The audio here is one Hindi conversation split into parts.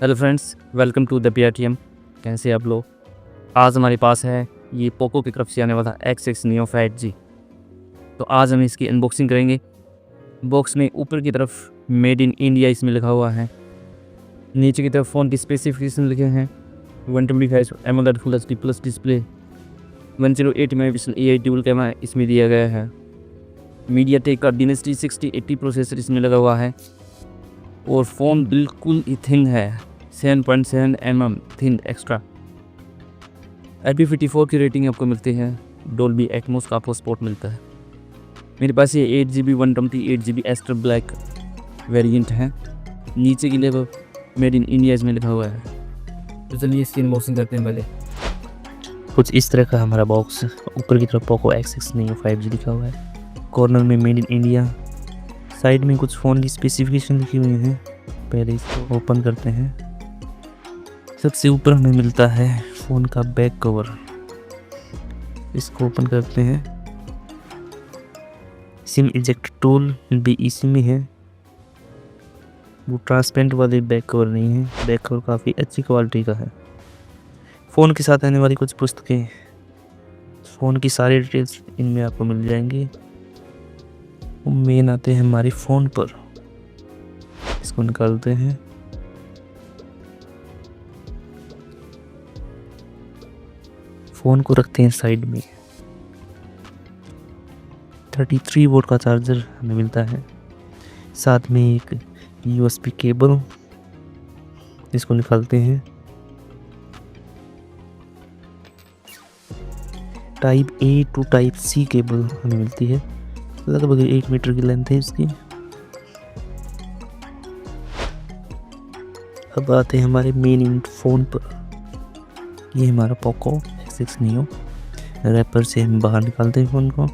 Hello friends, welcome to the PRTM। कैसे आप लोग? आज हमारे पास है ये पोको की तरफ से आने वाला X6 Neo 5G। तो आज हम इसकी अनबॉक्सिंग करेंगे। बॉक्स में ऊपर की तरफ मेड इन इंडिया इसमें लिखा हुआ है। नीचे की तरफ फ़ोन की स्पेसिफिकेशन लिखे हैं। 125 AMOLED full HD plus display, 108 megapixel AI dual camera इसमें दिया गया है। मीडियाटेक का Dimensity 6080 प्रोसेसर इसमें लगा हुआ है और फ़ोन बिल्कुल ही थिन है, 7.7 mm थिन एक्स्ट्रा। IP54 की रेटिंग आपको मिलती है। डोल्बी एटमॉस का आपको सपोर्ट मिलता है। मेरे पास ये 8GB 128GB ester black variant है। नीचे की लेवल मेड इन इंडिया इसमें लिखा हुआ है। तो चलिए इसकी अनबॉक्सिंग करते हैं। पहले कुछ इस तरह का हमारा बॉक्स, ऊपर की तरफ पोको X6 Neo 5G लिखा हुआ है, कॉर्नर में मेड इन इंडिया, साइड में कुछ फ़ोन की स्पेसिफिकेशन लिखी हुई है। पहले इसको ओपन करते हैं। सबसे ऊपर हमें मिलता है फ़ोन का बैक कवर। इसको ओपन करते हैं। सिम इजेक्ट टूल भी इसी में है। वो ट्रांसपेरेंट वाले बैक कवर नहीं है। बैक कवर काफ़ी अच्छी क्वालिटी का है। फ़ोन के साथ आने वाली कुछ पुस्तकें, फ़ोन की सारी डिटेल्स इनमें आपको मिल जाएंगी। मेन आते हैं हमारे फ़ोन पर। इसको निकालते हैं। फ़ोन को रखते हैं साइड में। 33 वोल्ट का चार्जर हमें मिलता है। साथ में एक USB केबल, इसको निकालते हैं। Type A to type C cable हमें मिलती है। लगभग 1 मीटर की लेंथ है इसकी। अब आते हैं हमारे मेन यूनिट फ़ोन पर। ये हमारा पोको X6 Neo। रैपर से हम बाहर निकालते हैं फ़ोन को।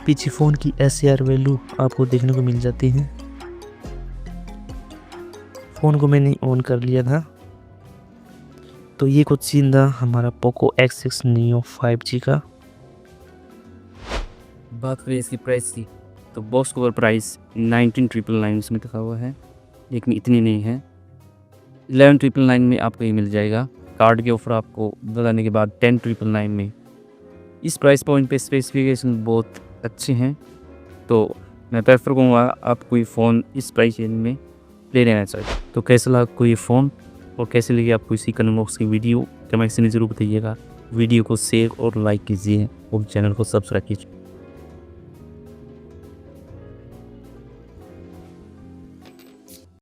पीछे फ़ोन की SAR वैल्यू आपको देखने को मिल जाती है। फ़ोन को मैंने ऑन कर लिया था। तो ये कुछ सीन था हमारा पोको X6 Neo 5G का। बात करें इसकी प्राइस की, तो बॉक्स कवर प्राइस 19,999 इसमें लिखा हुआ है, लेकिन इतनी नहीं है। 11,999 में आपको ये मिल जाएगा। कार्ड के ऑफर आपको लगाने के बाद 10,999 में। इस प्राइस पॉइंट पे स्पेसिफिकेशन बहुत अच्छे हैं, तो मैं प्रेफर करूँगा आप कोई फ़ोन इस प्राइस रेंज में ले लेना चाहिए। तो कैसा लगा कोई फ़ोन और कैसे लगी आपको इसी कन्बॉक्स की वीडियो, कमेंट से ज़रूर बताइएगा। वीडियो को शेयर और लाइक कीजिए और चैनल को सब्सक्राइब कीजिए।